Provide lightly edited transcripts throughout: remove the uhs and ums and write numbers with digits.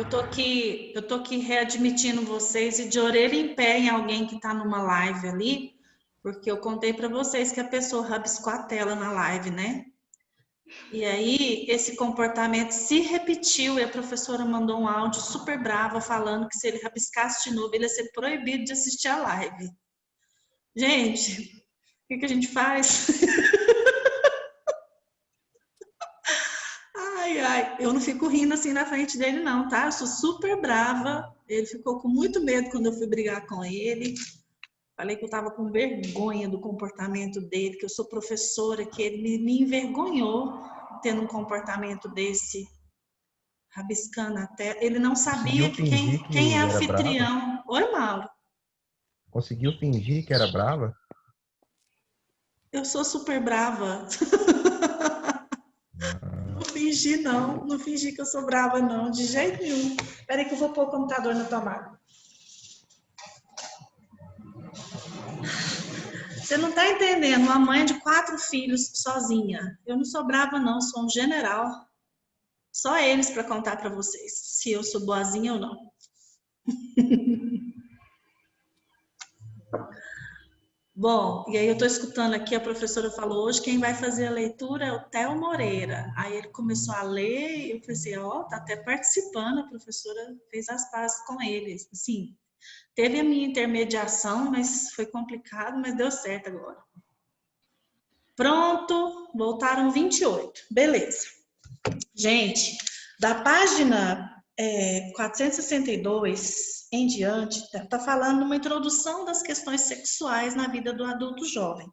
eu tô aqui readmitindo vocês e de orelha em pé em alguém que está numa live ali, porque eu contei para vocês que a pessoa rabiscou a tela na live, né? E aí esse comportamento se repetiu e a professora mandou um áudio super brava falando que se ele rabiscasse de novo, ele ia ser proibido de assistir a live. Gente, o que a gente faz? Ai, eu não fico rindo assim na frente dele não, tá? Eu sou super brava. Ele ficou com muito medo quando eu fui brigar com ele. Falei que eu tava com vergonha do comportamento dele, que eu sou professora, que ele me envergonhou tendo um comportamento desse, rabiscando a tela. Ele não sabia Conseguiu que fingir quem é que era brava? anfitrião. Oi, Mauro. Conseguiu fingir que era brava? Eu sou super brava. Não fingi, não. Não fingi que eu sou brava, não. De jeito nenhum. Espera aí que eu vou pôr o computador na tomada. Você não está entendendo. Uma mãe de 4 filhos sozinha. Eu não sou brava, não. Sou um general. Só eles para contar para vocês se eu sou boazinha ou não. Bom, e aí eu estou escutando aqui, a professora falou, hoje quem vai fazer a leitura é o Theo Moreira. Aí ele começou a ler e eu pensei, ó, tá até participando, a professora fez as pazes com eles. Assim, teve a minha intermediação, mas foi complicado, mas deu certo agora. Pronto, voltaram 28. Beleza. Gente, da página 462 em diante, está falando uma introdução das questões sexuais na vida do adulto jovem.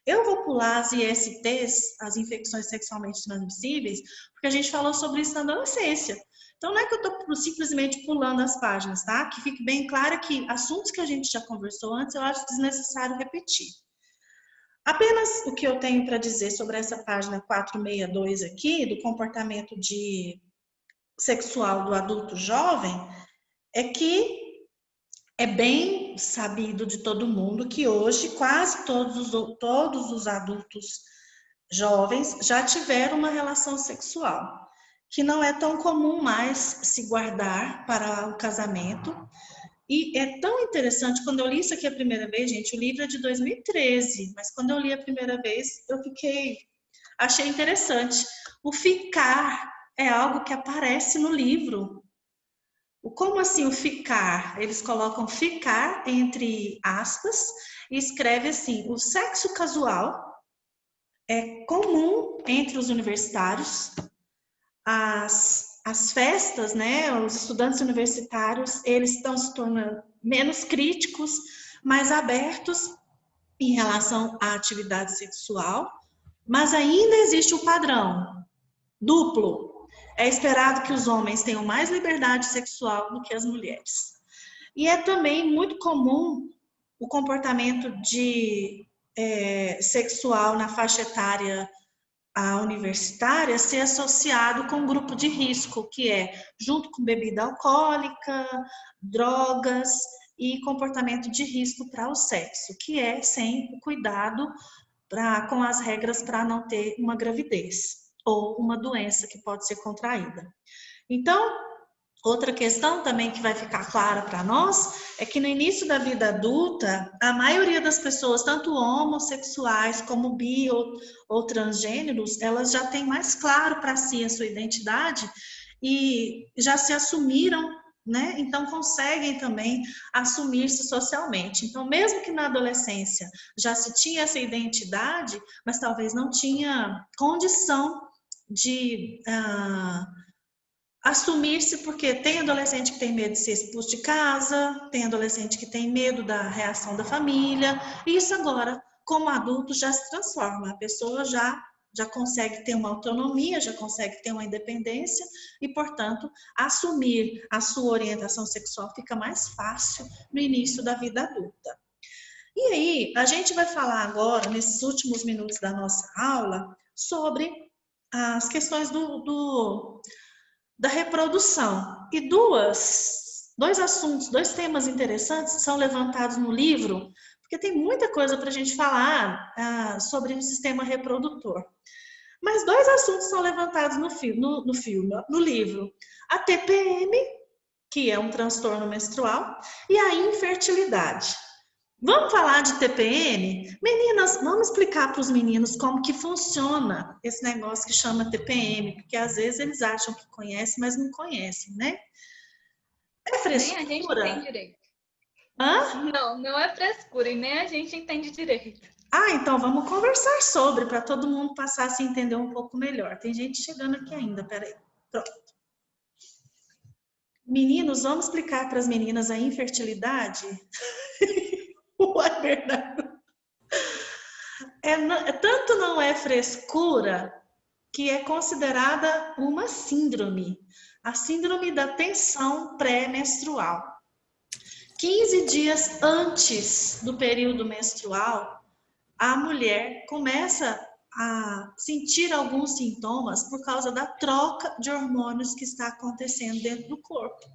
Eu vou pular as ISTs, as infecções sexualmente transmissíveis, porque a gente falou sobre isso na adolescência. Então, não é que eu estou simplesmente pulando as páginas, tá? Que fique bem claro que assuntos que a gente já conversou antes, eu acho desnecessário repetir. Apenas o que eu tenho para dizer sobre essa página 462 aqui, do comportamento sexual do adulto jovem, é que é bem sabido de todo mundo que hoje quase todos os adultos jovens já tiveram uma relação sexual, que não é tão comum mais se guardar para o casamento. E é tão interessante, quando eu li isso aqui a primeira vez, gente, o livro é de 2013, mas quando eu li a primeira vez, achei interessante. O ficar é algo que aparece no livro. Como assim o ficar? Eles colocam ficar entre aspas e escreve assim: o sexo casual é comum entre os universitários, as festas, né? Os estudantes universitários, eles estão se tornando menos críticos, mais abertos em relação à atividade sexual, mas ainda existe o padrão duplo. É esperado que os homens tenham mais liberdade sexual do que as mulheres. E é também muito comum o comportamento sexual na faixa etária universitária ser associado com um grupo de risco, que é junto com bebida alcoólica, drogas e comportamento de risco para o sexo, que é sem o cuidado com as regras para não ter uma gravidez ou uma doença que pode ser contraída. Então, outra questão também que vai ficar clara para nós é que no início da vida adulta, a maioria das pessoas, tanto homossexuais como bi ou transgêneros, elas já têm mais claro para si a sua identidade e já se assumiram, né? Então conseguem também assumir-se socialmente. Então, mesmo que na adolescência já se tinha essa identidade, mas talvez não tinha condição de assumir-se, porque tem adolescente que tem medo de ser expulso de casa, tem adolescente que tem medo da reação da família, e isso agora, como adulto, já se transforma. A pessoa já consegue ter uma autonomia, já consegue ter uma independência e, portanto, assumir a sua orientação sexual fica mais fácil no início da vida adulta. E aí, a gente vai falar agora, nesses últimos minutos da nossa aula, sobre as questões da reprodução. E dois assuntos, dois temas interessantes são levantados no livro, porque tem muita coisa para a gente falar sobre o sistema reprodutor. Mas dois assuntos são levantados no livro. A TPM que é um transtorno menstrual, e a infertilidade. Vamos falar de TPM? Meninas, vamos explicar para os meninos como que funciona esse negócio que chama TPM, porque às vezes eles acham que conhecem, mas não conhecem, né? É Nem a gente frescura? entende direito. Hã? Não, não é frescura e nem a gente entende direito. Ah, então vamos conversar sobre, para todo mundo passar a se entender um pouco melhor. Tem gente chegando aqui ainda, peraí. Pronto. Meninos, vamos explicar para as meninas a infertilidade? Ué, Bernardo. Tanto não é frescura que é considerada uma síndrome. A síndrome da tensão pré-menstrual. 15 dias antes do período menstrual, a mulher começa a sentir alguns sintomas por causa da troca de hormônios que está acontecendo dentro do corpo.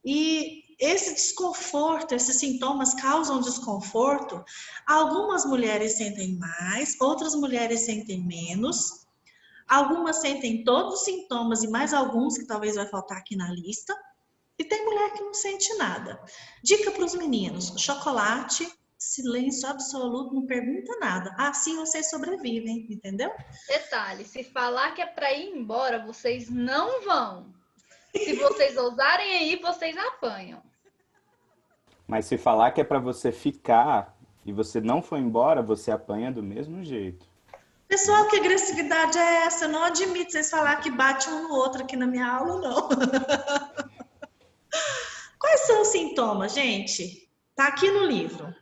E esse desconforto, esses sintomas causam desconforto. Algumas mulheres sentem mais, outras mulheres sentem menos. Algumas sentem todos os sintomas e mais alguns que talvez vai faltar aqui na lista. E tem mulher que não sente nada. Dica para os meninos: chocolate, silêncio absoluto, não pergunta nada. Assim vocês sobrevivem, entendeu? Detalhe, se falar que é para ir embora, vocês não vão. Se vocês ousarem aí, vocês apanham. Mas se falar que é para você ficar e você não for embora, você apanha do mesmo jeito. Pessoal, que agressividade é essa? Eu não admito vocês falar que bate um no outro aqui na minha aula, não. Quais são os sintomas, gente? Tá aqui no livro.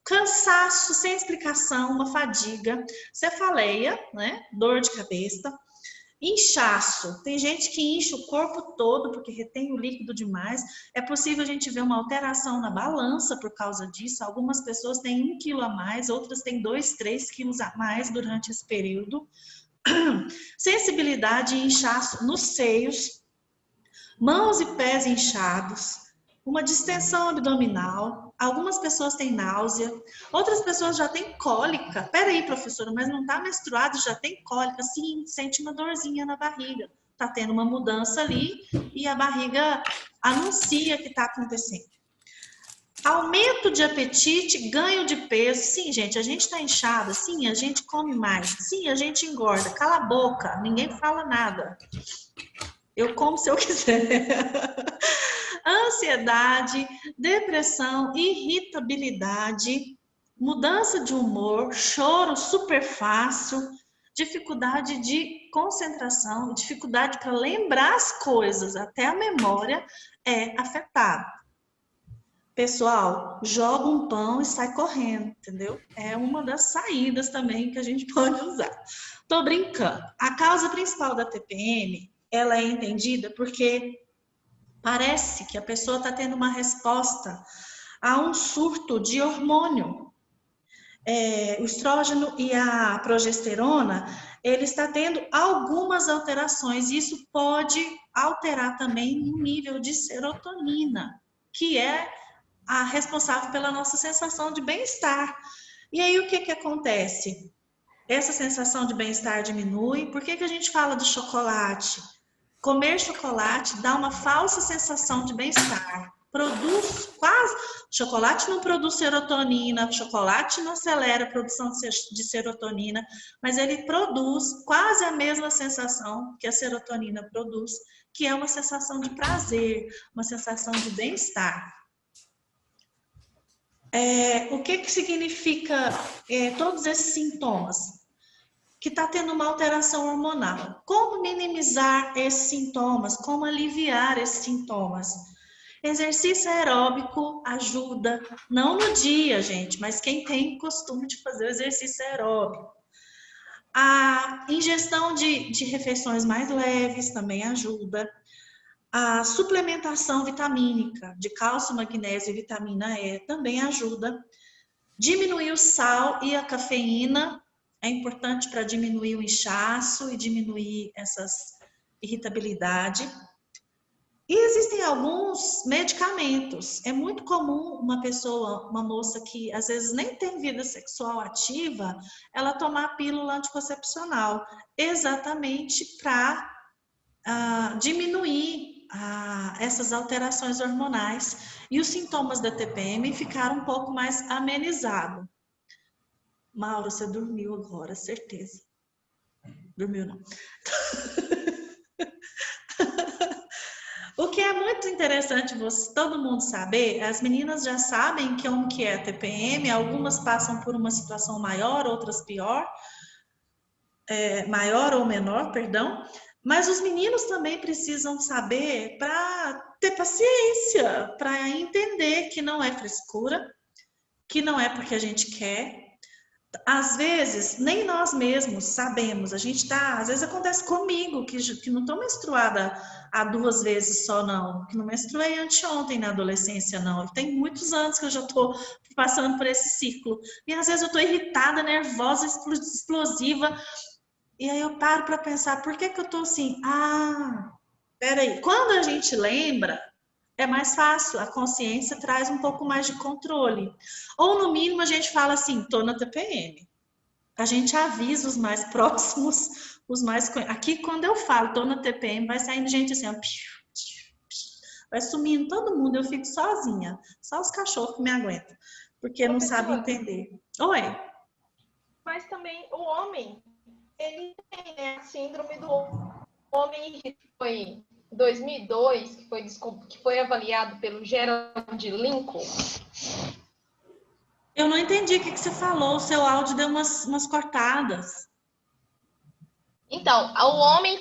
Cansaço sem explicação, uma fadiga, cefaleia, né? Dor de cabeça, inchaço. Tem gente que incha o corpo todo porque retém o líquido demais. É possível a gente ver uma alteração na balança por causa disso. Algumas pessoas têm 1 quilo a mais, outras têm 2, 3 quilos a mais durante esse período. Sensibilidade e inchaço nos seios, mãos e pés inchados, uma distensão abdominal, algumas pessoas têm náusea, outras pessoas já têm cólica. Peraí, professora, mas não está menstruado, já tem cólica? Sim, sente uma dorzinha na barriga. Está tendo uma mudança ali e a barriga anuncia que está acontecendo. Aumento de apetite, ganho de peso. Sim, gente, a gente está inchada. Sim, a gente come mais. Sim, a gente engorda. Cala a boca, ninguém fala nada. Eu como se eu quiser. Ansiedade, depressão, irritabilidade, mudança de humor, choro super fácil, dificuldade de concentração, dificuldade para lembrar as coisas, até a memória é afetada. Pessoal, joga um pão e sai correndo, entendeu? É uma das saídas também que a gente pode usar. Tô brincando. A causa principal da TPM, ela é entendida porque parece que a pessoa está tendo uma resposta a um surto de hormônio. O estrógeno e a progesterona, ele está tendo algumas alterações, e isso pode alterar também o nível de serotonina, que é a responsável pela nossa sensação de bem-estar. E aí o que acontece? Essa sensação de bem-estar diminui. Por que a gente fala do chocolate? Comer chocolate dá uma falsa sensação de bem-estar. Produz quase... Chocolate não produz serotonina, chocolate não acelera a produção de serotonina, mas ele produz quase a mesma sensação que a serotonina produz, que é uma sensação de prazer, uma sensação de bem-estar. O que significa todos esses sintomas? Que está tendo uma alteração hormonal. Como minimizar esses sintomas? Como aliviar esses sintomas? Exercício aeróbico ajuda, não no dia, gente, mas quem tem costume de fazer o exercício aeróbico. A ingestão de refeições mais leves também ajuda. A suplementação vitamínica de cálcio, magnésio e vitamina E também ajuda. Diminuir o sal e a cafeína é importante para diminuir o inchaço e diminuir essas irritabilidade. E existem alguns medicamentos. É muito comum uma pessoa, uma moça que às vezes nem tem vida sexual ativa, ela tomar pílula anticoncepcional, exatamente para diminuir essas alterações hormonais e os sintomas da TPM ficaram um pouco mais amenizados. Mauro, você dormiu agora, certeza. Dormiu não. O que é muito interessante todo mundo saber, as meninas já sabem que é a TPM, algumas passam por uma situação maior, outras pior, maior ou menor, perdão, mas os meninos também precisam saber para ter paciência, para entender que não é frescura, que não é porque a gente quer. Às vezes, nem nós mesmos sabemos, às vezes acontece comigo, que não estou menstruada há 2 vezes só, não, que não menstruei anteontem na adolescência, não, tem muitos anos que eu já estou passando por esse ciclo, e às vezes eu estou irritada, nervosa, explosiva, e aí eu paro para pensar, por que eu estou assim? Peraí, quando a gente lembra, é mais fácil, a consciência traz um pouco mais de controle. Ou, no mínimo, a gente fala assim, tô na TPM. A gente avisa os mais próximos, os mais... Aqui, quando eu falo, tô na TPM, vai saindo gente assim, ó, vai sumindo todo mundo, eu fico sozinha. Só os cachorros que me aguentam, porque não sabem entender. Oi? Mas também o homem, ele tem, né, a síndrome do homem que foi... 2002, que foi avaliado pelo Gerald Lincoln. Eu não entendi o que você falou, o seu áudio deu umas cortadas. Então, o homem,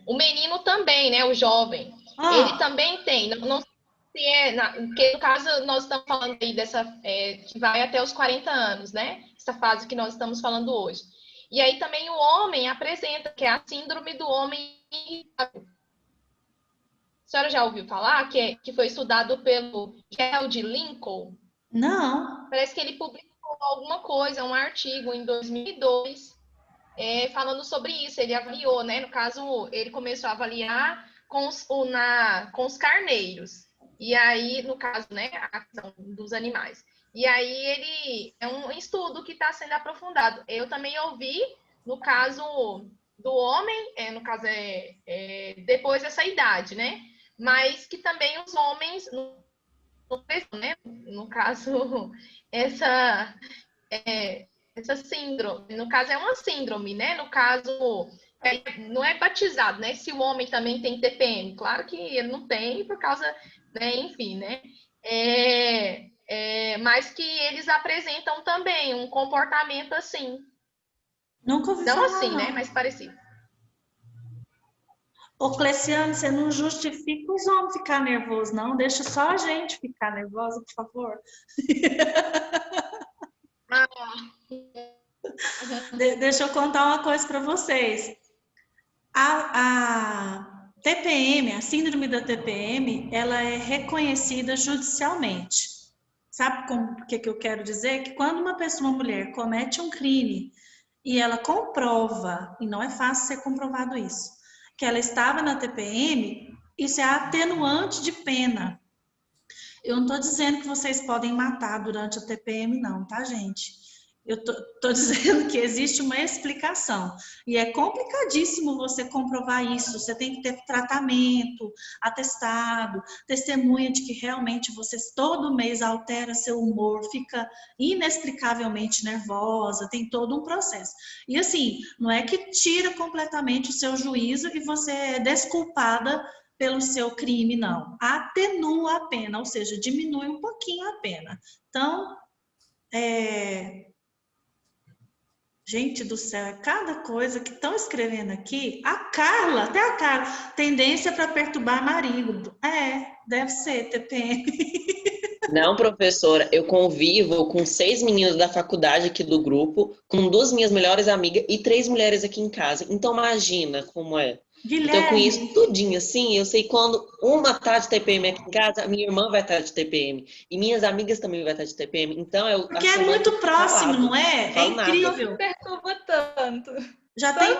o menino também, né, o jovem, ele também tem, não sei se porque no caso nós estamos falando aí dessa, que vai até os 40 anos, né, essa fase que nós estamos falando hoje. E aí também o homem apresenta, que é a síndrome do homem irritável. A senhora já ouviu falar que foi estudado pelo Gerald Lincoln? Não. Parece que ele publicou alguma coisa, um artigo em 2002, falando sobre isso. Ele avaliou, né? No caso, ele começou a avaliar com os carneiros. E aí, no caso, né, a questão dos animais. E aí ele é um estudo que está sendo aprofundado. Eu também ouvi, no caso do homem, no caso depois dessa idade, né? Mas que também os homens, né? No caso, essa síndrome, no caso é uma síndrome, né? No caso, não é batizado, né? Se o homem também tem TPM, claro que ele não tem por causa, né? Enfim, né? Mas que eles apresentam também um comportamento assim. Nunca ouvi não falar, assim, não. né? Mas parecido. Ô, Cleciane, você não justifica os homens ficar nervosos, não. Deixa só a gente ficar nervosa, por favor. Deixa eu contar uma coisa para vocês. A TPM, a síndrome da TPM, ela é reconhecida judicialmente. Sabe o que eu quero dizer? Que quando uma mulher comete um crime e ela comprova, e não é fácil ser comprovado isso, que ela estava na TPM, isso é atenuante de pena. Eu não estou dizendo que vocês podem matar durante a TPM, não, tá, gente? Eu estou dizendo que existe uma explicação. E é complicadíssimo você comprovar isso. Você tem que ter tratamento, atestado, testemunha de que realmente você todo mês altera seu humor, fica inexplicavelmente nervosa, tem todo um processo. E assim, não é que tira completamente o seu juízo e você é desculpada pelo seu crime, não. Atenua a pena, ou seja, diminui um pouquinho a pena. Então, gente do céu, é cada coisa que estão escrevendo aqui. Até a Carla, tendência para perturbar marido. Deve ser TPM. Não, professora, eu convivo com 6 meninos da faculdade aqui do grupo, com 2 minhas melhores amigas e 3 mulheres aqui em casa. Então, imagina como é. Guilherme. Então, eu conheço tudinho, assim, eu sei quando uma tá de TPM aqui em casa, a minha irmã vai estar de TPM. E minhas amigas também vai estar de TPM. Então, porque é muito próximo, não é? É incrível. Não perturba tanto. Já tem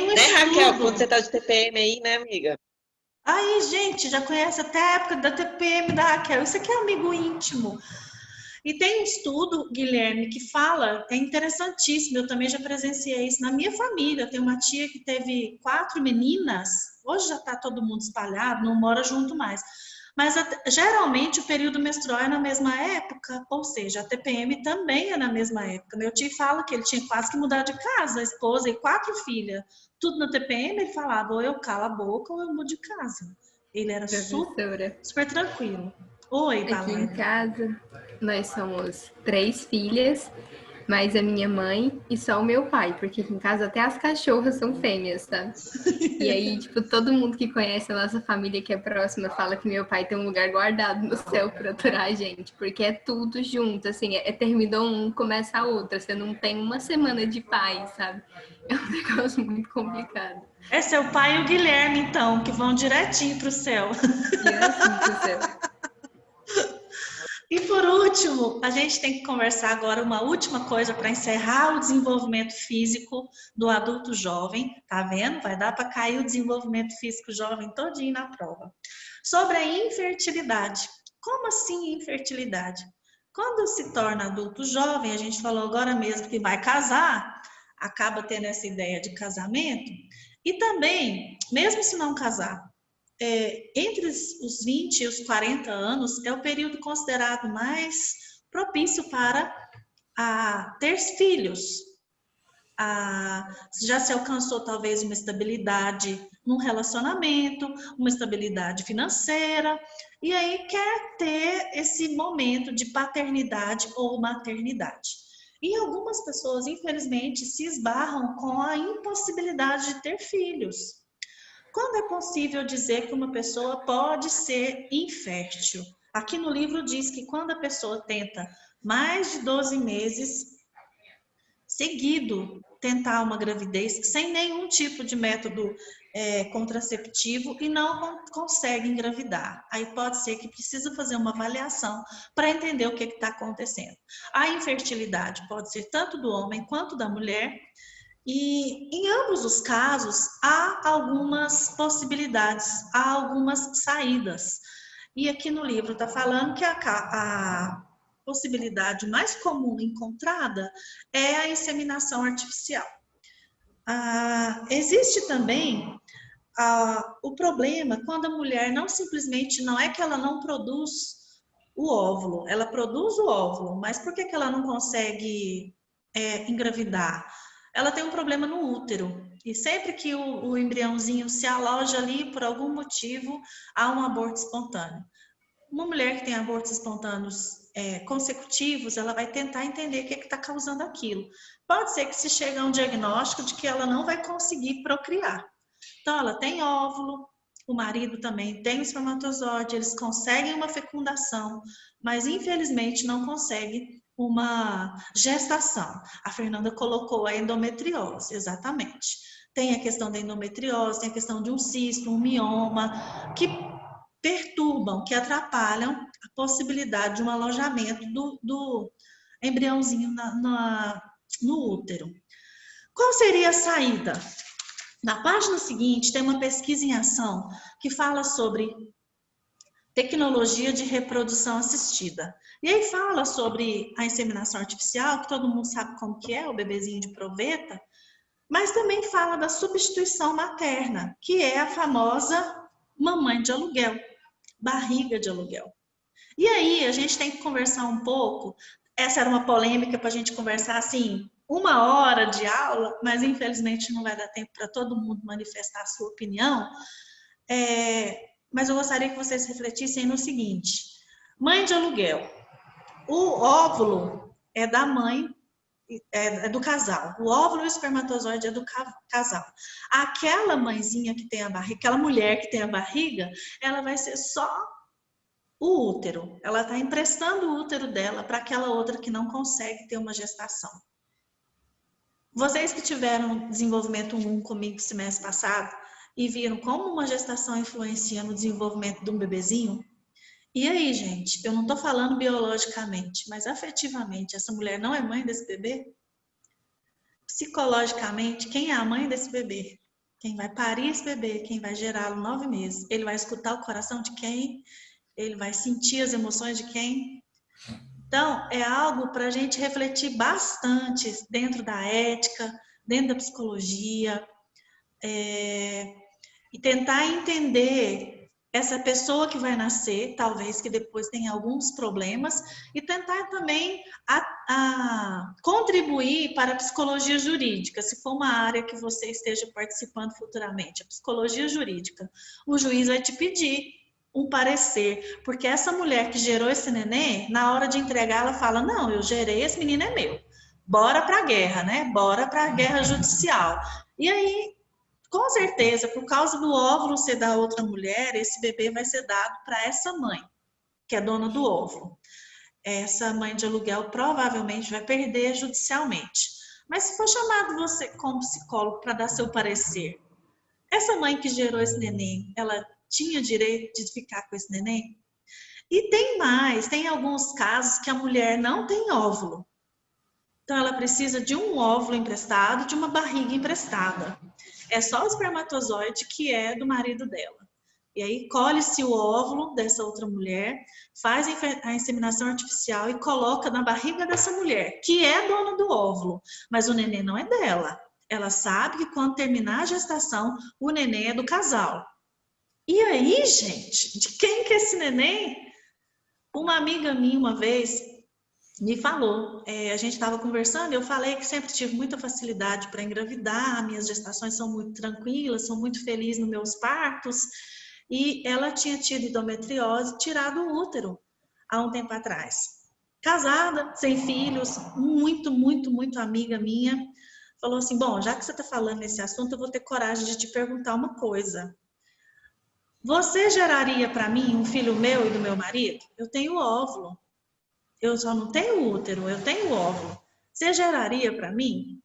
um né, estudo. Raquel, quando você tá de TPM aí, né, amiga? Aí, gente, já conhece até a época da TPM da Raquel. Isso aqui é amigo íntimo. E tem um estudo, Guilherme, que fala, é interessantíssimo, eu também já presenciei isso na minha família. Eu tenho uma tia que teve 4 meninas, hoje já está todo mundo espalhado, não mora junto mais. Mas geralmente o período menstrual é na mesma época, ou seja, a TPM também é na mesma época. Meu tio fala que ele tinha quase que mudar de casa, a esposa e 4 filhas, tudo na TPM, ele falava, ou eu calo a boca ou eu mudo de casa. Ele era Professora, super tranquilo. Oi, aqui em Valéria. casa nós somos 3 filhas, mais a minha mãe e só o meu pai, porque aqui em casa até as cachorras são fêmeas, tá? E aí, tipo, todo mundo que conhece a nossa família que é próxima fala que meu pai tem um lugar guardado no céu pra aturar a gente, porque é tudo junto, assim, terminou um, começa a outra, você não tem uma semana de paz, sabe? É um negócio muito complicado. É seu pai e o Guilherme, então, que vão direitinho pro céu. E é assim pro céu. E por último, a gente tem que conversar agora uma última coisa para encerrar o desenvolvimento físico do adulto jovem. Tá vendo? Vai dar para cair o desenvolvimento físico jovem todinho na prova. Sobre a infertilidade. Como assim infertilidade? Quando se torna adulto jovem, a gente falou agora mesmo que vai casar, acaba tendo essa ideia de casamento. E também, mesmo se não casar, entre os 20 e os 40 anos é o período considerado mais propício para ter filhos. Já se alcançou talvez uma estabilidade num relacionamento, uma estabilidade financeira, e aí quer ter esse momento de paternidade ou maternidade. E algumas pessoas, infelizmente, se esbarram com a impossibilidade de ter filhos. Quando é possível dizer que uma pessoa pode ser infértil? Aqui no livro diz que quando a pessoa tenta mais de 12 meses seguido tentar uma gravidez sem nenhum tipo de método contraceptivo e não consegue engravidar. Aí pode ser que precisa fazer uma avaliação para entender o que está acontecendo. A infertilidade pode ser tanto do homem quanto da mulher. E em ambos os casos, há algumas possibilidades, há algumas saídas. E aqui no livro está falando que a possibilidade mais comum encontrada é a inseminação artificial. Existe também o problema quando a mulher não é que ela não produz o óvulo, ela produz o óvulo, mas por que ela não consegue engravidar? Ela tem um problema no útero. E sempre que o embriãozinho se aloja ali, por algum motivo, há um aborto espontâneo. Uma mulher que tem abortos espontâneos consecutivos, ela vai tentar entender o que está causando aquilo. Pode ser que se chegue a um diagnóstico de que ela não vai conseguir procriar. Então, ela tem óvulo, o marido também tem o espermatozoide, eles conseguem uma fecundação, mas infelizmente não conseguem uma gestação. A Fernanda colocou a endometriose, exatamente. Tem a questão da endometriose, tem a questão de um cisto, um mioma, que perturbam, que atrapalham a possibilidade de um alojamento do embriãozinho no útero. Qual seria a saída? Na página seguinte tem uma pesquisa em ação que fala sobre tecnologia de reprodução assistida. E aí fala sobre a inseminação artificial, que todo mundo sabe como que é, o bebezinho de proveta, mas também fala da substituição materna, que é a famosa mamãe de aluguel, barriga de aluguel. E aí a gente tem que conversar um pouco, essa era uma polêmica para a gente conversar assim, 1 hora de aula, mas infelizmente não vai dar tempo para todo mundo manifestar a sua opinião, mas eu gostaria que vocês refletissem no seguinte: mãe de aluguel, o óvulo é da mãe, é do casal, o óvulo e o espermatozoide é do casal. Aquela mãezinha que tem a barriga, aquela mulher que tem a barriga, ela vai ser só o útero, ela está emprestando o útero dela para aquela outra que não consegue ter uma gestação. Vocês que tiveram desenvolvimento 1 comigo semestre passado e viram como uma gestação influencia no desenvolvimento de um bebezinho, e aí, gente, eu não estou falando biologicamente, mas afetivamente, essa mulher não é mãe desse bebê? Psicologicamente, quem é a mãe desse bebê? Quem vai parir esse bebê, quem vai gerá-lo 9 meses? Ele vai escutar o coração de quem? Ele vai sentir as emoções de quem? Então, é algo para a gente refletir bastante dentro da ética, dentro da psicologia, e tentar entender essa pessoa que vai nascer, talvez que depois tenha alguns problemas, e tentar também contribuir para a psicologia jurídica, se for uma área que você esteja participando futuramente, a psicologia jurídica. O juiz vai te pedir um parecer, porque essa mulher que gerou esse neném, na hora de entregar, ela fala, não, eu gerei, esse menino é meu. Bora para a guerra, né? Bora para a guerra judicial. E aí, com certeza, por causa do óvulo ser da outra mulher, esse bebê vai ser dado para essa mãe, que é dona do óvulo. Essa mãe de aluguel provavelmente vai perder judicialmente. Mas se for chamado você como psicólogo para dar seu parecer, essa mãe que gerou esse neném, ela tinha direito de ficar com esse neném? E tem mais, tem alguns casos que a mulher não tem óvulo. Então ela precisa de um óvulo emprestado, de uma barriga emprestada. É só o espermatozoide que é do marido dela. E aí colhe-se o óvulo dessa outra mulher, faz a inseminação artificial e coloca na barriga dessa mulher, que é dona do óvulo, mas o neném não é dela. Ela sabe que quando terminar a gestação, o neném é do casal. E aí, gente, de quem que é esse neném? Uma amiga minha uma vez me falou, a gente estava conversando, eu falei que sempre tive muita facilidade para engravidar, minhas gestações são muito tranquilas, sou muito feliz nos meus partos, e ela tinha tido endometriose, tirado o útero há um tempo atrás. Casada, sem filhos, muito amiga minha, falou assim, bom, já que você está falando nesse assunto, eu vou ter coragem de te perguntar uma coisa. Você geraria para mim um filho meu e do meu marido? Eu tenho óvulo. Eu só não tenho útero, eu tenho óvulo. Você geraria para mim?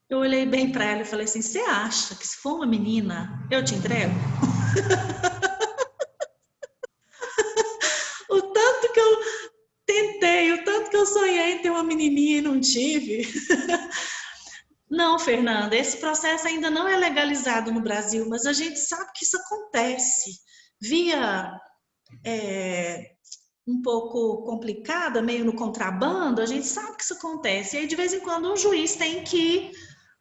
Eu olhei bem para ela e falei assim, você acha que se for uma menina, eu te entrego? O tanto que eu tentei, o tanto que eu sonhei em ter uma menininha e não tive. Não, Fernanda, esse processo ainda não é legalizado no Brasil, mas a gente sabe que isso acontece. Via um pouco complicada, meio no contrabando, a gente sabe que isso acontece. E aí, de vez em quando, um juiz tem que,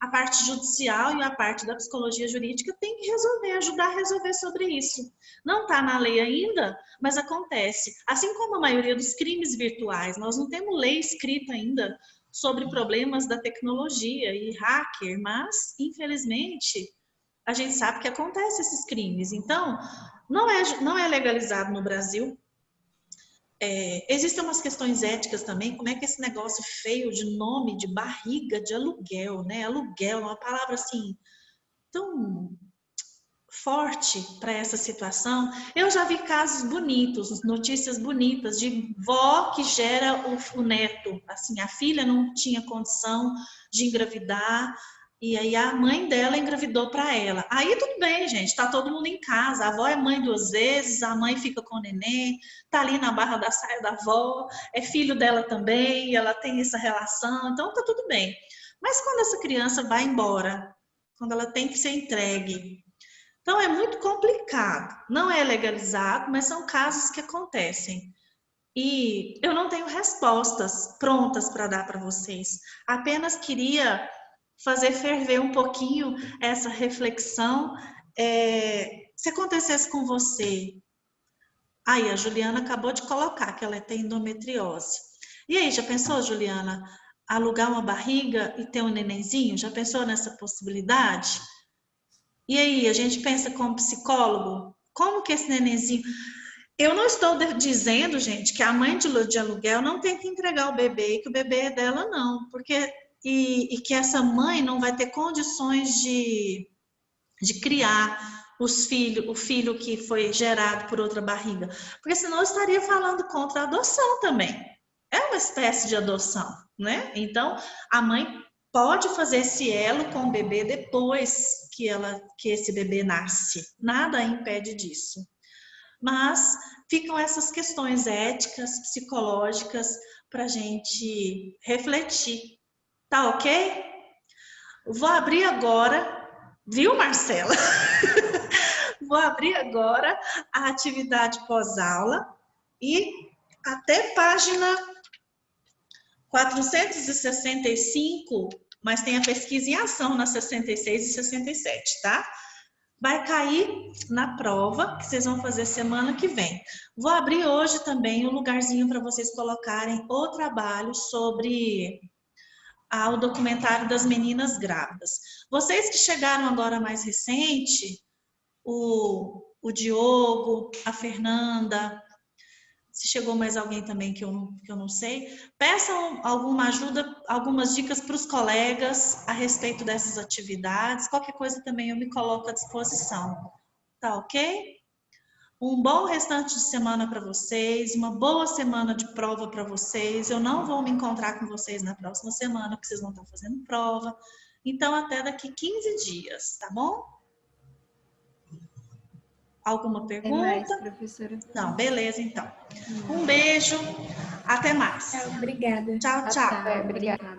a parte judicial e a parte da psicologia jurídica tem que resolver, ajudar a resolver sobre isso. Não está na lei ainda, mas acontece. Assim como a maioria dos crimes virtuais, nós não temos lei escrita ainda sobre problemas da tecnologia e hacker, mas, infelizmente, a gente sabe que acontece esses crimes. Então, não é legalizado no Brasil. Existem umas questões éticas também, como é que esse negócio feio de nome de barriga de aluguel, né? Aluguel é uma palavra assim, tão forte para essa situação. Eu já vi casos bonitos, notícias bonitas de vó que gera o neto, assim, a filha não tinha condição de engravidar, e aí a mãe dela engravidou para ela. Aí tudo bem, gente, tá todo mundo em casa, a avó é mãe 2 vezes, a mãe fica com o neném, tá ali na barra da saia da avó, é filho dela também, ela tem essa relação, então tá tudo bem. Mas quando essa criança vai embora, quando ela tem que ser entregue, então é muito complicado, não é legalizado, mas são casos que acontecem. E eu não tenho respostas prontas para dar para vocês, apenas queria fazer ferver um pouquinho essa reflexão. Se acontecesse com você, aí a Juliana acabou de colocar que ela tem endometriose. E aí, já pensou, Juliana, alugar uma barriga e ter um nenenzinho? Já pensou nessa possibilidade? E aí, a gente pensa como psicólogo, como que esse nenenzinho... Eu não estou dizendo, gente, que a mãe de aluguel não tem que entregar o bebê e que o bebê é dela, não, porque... E que essa mãe não vai ter condições de criar o filho que foi gerado por outra barriga. Porque senão eu estaria falando contra a adoção também. É uma espécie de adoção, né? Então, a mãe pode fazer esse elo com o bebê depois que esse bebê nasce. Nada impede disso. Mas ficam essas questões éticas, psicológicas, para a gente refletir. Tá ok? Vou abrir agora, viu, Marcela? Vou abrir agora a atividade pós-aula e até página 465, mas tem a pesquisa em ação na 66 e 67, tá? Vai cair na prova que vocês vão fazer semana que vem. Vou abrir hoje também um lugarzinho para vocês colocarem o trabalho sobre o documentário das meninas grávidas. Vocês que chegaram agora mais recente, o Diogo, a Fernanda, se chegou mais alguém também que eu não sei, peçam alguma ajuda, algumas dicas para os colegas a respeito dessas atividades. Qualquer coisa também eu me coloco à disposição. Tá ok? Um bom restante de semana para vocês, uma boa semana de prova para vocês. Eu não vou me encontrar com vocês na próxima semana, porque vocês vão estar fazendo prova. Então, até daqui 15 dias, tá bom? Alguma Até pergunta? mais, professora. Não, beleza, então. Um beijo, até mais. Obrigada. Tchau, tchau. Obrigada.